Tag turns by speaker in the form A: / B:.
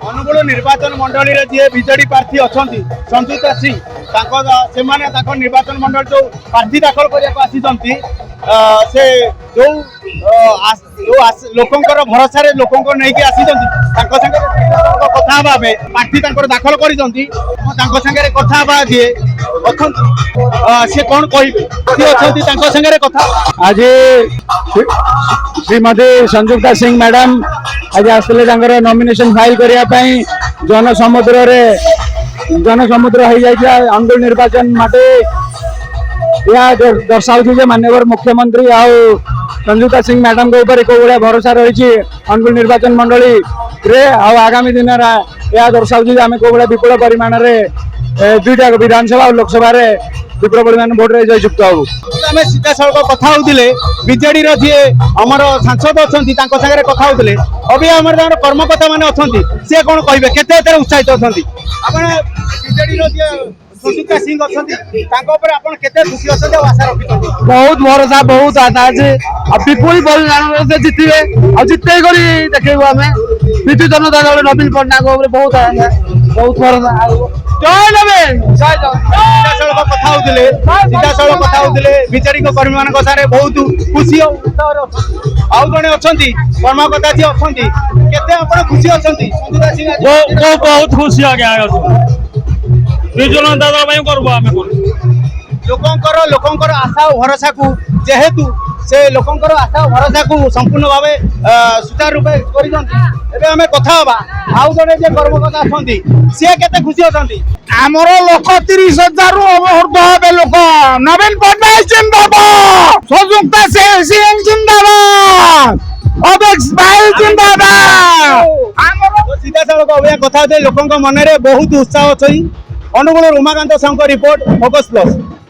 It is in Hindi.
A: अनुगुल निर्वाचन मंडल जी विजेडी प्रार्थी अच्छा संजुता सिंह से निर्वाचन मंडल जो प्रार्थी दाखल करने से जो लोकंर भरोसा लोक नहीं आसी कथा प्रार्थी दाखल कर कथा जी सी कौन कहे कथा
B: आज श्रीमती संजुक्ता सिंह मैडम आज आसते नॉमिनेशन फाइल करने जनसमुद्र हो जाए अनुगुल निर्वाचन माटे यह दर्शाऊ माननीय मुख्यमंत्री आउ संजुक्ता सिंह मैडम के ऊपर एक भरोसा रही अनुगुल निर्वाचन मंडली रे आगामी दिन यह दर्शाऊ आम कौ विपुल परिमाण दुईटा विधानसभा और लोकसभा विपुल परिमाण भोट जययुक्त हूँ
A: आम सीधा सड़क कथा होते विजेडी जी आमर सांसद अच्छा कथा होते अभी आम कर्मकर्ता मैंने अच्छा सी कौन कहे के उत्साहित अच्छा विजेडी संजुक्ता सिंह अच्छा खुशी अच्छा आशा रखी
B: बहुत भरोसा बहुत आशा अच्छे विपुल परिमाण से जितने जिते देखो आम विजु जनता दल नवीन पट्टनायक बहुत भरोसा जय नवीन
A: कथा होते कथा होते विजेडी कर्मी मान बहुत खुशी आउ जड़े अच्छा कर्मकर्ता जी अच्छा के खुशी अच्छा संजुक्ता सिंह
B: बहुत खुशी आ गया विजु जनता दल
A: लोकंर आशा और भरोसा को जेहेतु से लोकंर आशा और भरोसा को संपूर्ण भाव सुचारू रूपे कर कथा आउ जड़े कर्मकर्ता अच्छा सी के खुशी अच्छा
B: आमर लोक 30,000 ऊर्ध्व लोक नवीन पट्टनायक जिंदाबाद संजुक्ता सिंह जिंदाबाद अपेक्ष भाई जिंदाबाद
A: सीधा सड़क कथा लोक मन में बहुत उत्साह अच्छी Anugul Umakant Sahu report focus plus.